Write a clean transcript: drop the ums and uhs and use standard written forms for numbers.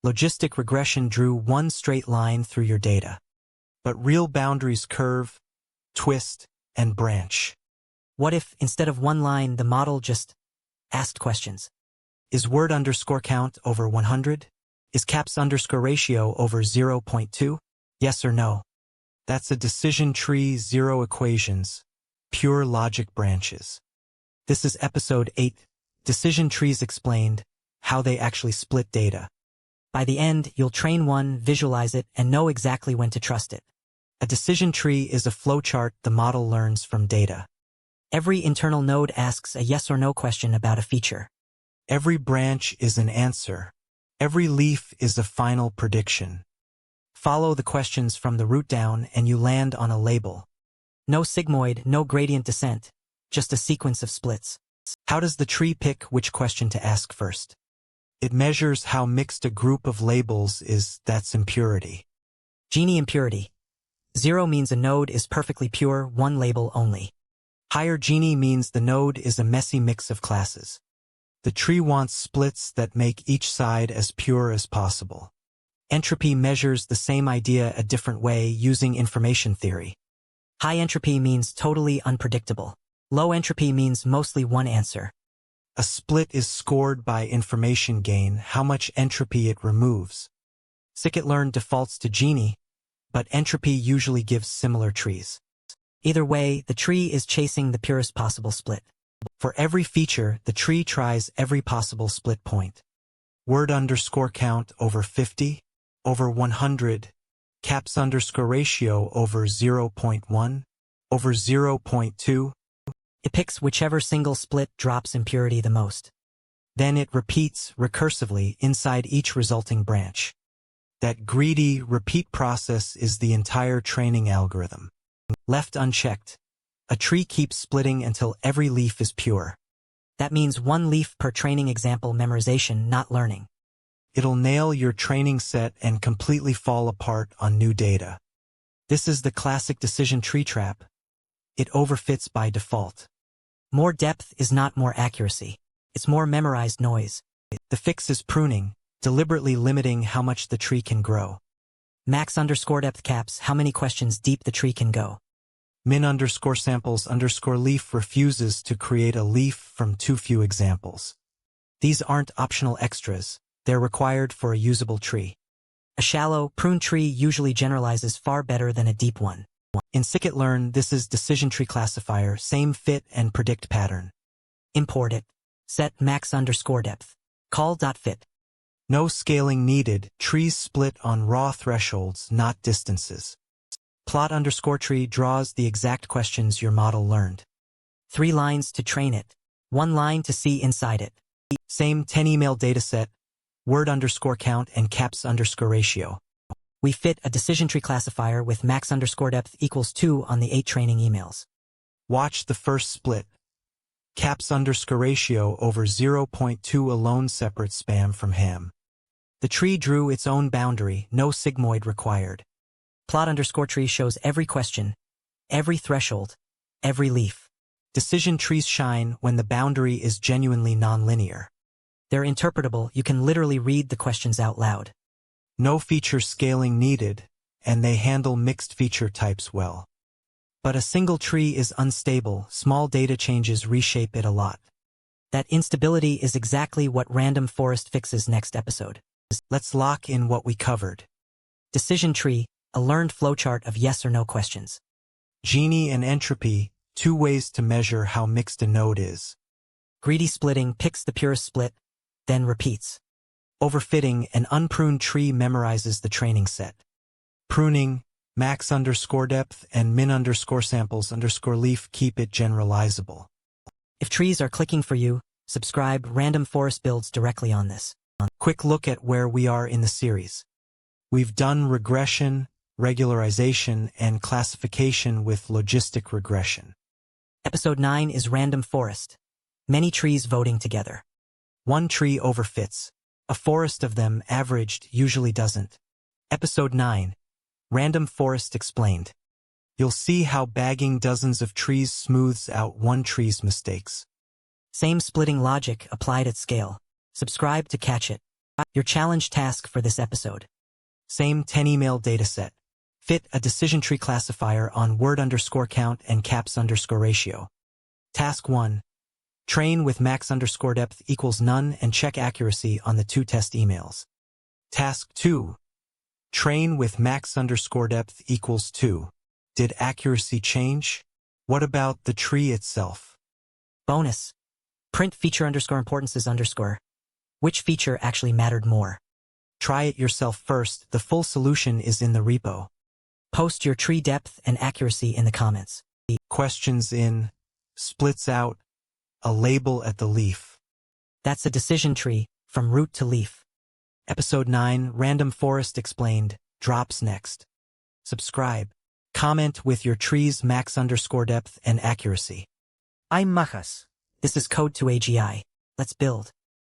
Logistic regression drew one straight line through your data. But real boundaries curve, twist, and branch. What if, instead of one line, the model just asked questions? Is word underscore count over 100? Is caps underscore ratio over 0.2? Yes or no? That's a decision tree, zero equations, pure logic branches. This is episode 8, Decision Trees Explained, how they actually split data. By the end, you'll train one, visualize it, and know exactly when to trust it. A decision tree is a flowchart the model learns from data. Every internal node asks a yes or no question about a feature. Every branch is an answer. Every leaf is a final prediction. Follow the questions from the root down and you land on a label. No sigmoid, no gradient descent, just a sequence of splits. How does the tree pick which question to ask first? It measures how mixed a group of labels is. That's impurity. Gini Impurity. 0 means a node is perfectly pure, one label only. Higher Gini means the node is a messy mix of classes. The tree wants splits that make each side as pure as possible. Entropy measures the same idea a different way using information theory. High entropy means totally unpredictable. Low entropy means mostly one answer. A split is scored by information gain, how much entropy it removes. Scikit-learn defaults to Gini, but entropy usually gives similar trees. Either way, the tree is chasing the purest possible split. For every feature, the tree tries every possible split point. Word underscore count over 50, over 100, caps underscore ratio over 0.1, over 0.2. It picks whichever single split drops impurity the most. Then it repeats recursively inside each resulting branch. That greedy repeat process is the entire training algorithm. Left unchecked, a tree keeps splitting until every leaf is pure. That means one leaf per training example memorization, not learning. It'll nail your training set and completely fall apart on new data. This is the classic decision tree trap. It overfits by default. More depth is not more accuracy. It's more memorized noise. The fix is pruning, deliberately limiting how much the tree can grow. Max underscore depth caps how many questions deep the tree can go. Min underscore samples underscore leaf refuses to create a leaf from too few examples. These aren't optional extras, they're required for a usable tree. A shallow, prune tree usually generalizes far better than a deep one. In scikit-learn, this is decision tree classifier, same fit and predict pattern. Import it. Set max underscore depth. Call.fit. No scaling needed, trees split on raw thresholds, not distances. Plot underscore tree draws the exact questions your model learned. 3 lines to train it. 1 line to see inside it. Same 10 email dataset, word underscore count and caps underscore ratio. We fit a decision tree classifier with max underscore depth equals 2 on the 8 training emails. Watch the first split. Caps underscore ratio over 0.2 alone separate spam from ham. The tree drew its own boundary, no sigmoid required. Plot underscore tree shows every question, every threshold, every leaf. Decision trees shine when the boundary is genuinely nonlinear. They're interpretable, you can literally read the questions out loud. No feature scaling needed, and they handle mixed feature types well. But a single tree is unstable, small data changes reshape it a lot. That instability is exactly what Random Forest fixes next episode. Let's lock in what we covered. Decision tree, a learned flowchart of yes or no questions. Gini and entropy, 2 ways to measure how mixed a node is. Greedy splitting picks the purest split, then repeats. Overfitting, an unpruned tree memorizes the training set. Pruning, max underscore depth and min underscore samples underscore leaf keep it generalizable. If trees are clicking for you, subscribe. Random Forest builds directly on this. Quick look at where we are in the series. We've done regression, regularization, and classification with logistic regression. Episode 9 is Random Forest. Many trees voting together. One tree overfits. A forest of them averaged usually doesn't. Episode 9. Random Forest Explained. You'll see how bagging dozens of trees smooths out one tree's mistakes. Same splitting logic applied at scale. Subscribe to catch it. Your challenge task for this episode. Same 10 email dataset. Fit a decision tree classifier on word_count and caps_ratio. Task 1. Train with max_depth equals none and check accuracy on the 2 test emails. Task 2. Train with max_depth equals 2. Did accuracy change? What about the tree itself? Bonus. Print feature_importances_. Which feature actually mattered more? Try it yourself first. The full solution is in the repo. Post your tree depth and accuracy in the comments. Questions in, splits out, a label at the leaf. That's a decision tree, from root to leaf. Episode 9, Random Forest Explained, drops next. Subscribe. Comment with your tree's max_depth and accuracy. I'm Majas. This is CodeToAGI. Let's build.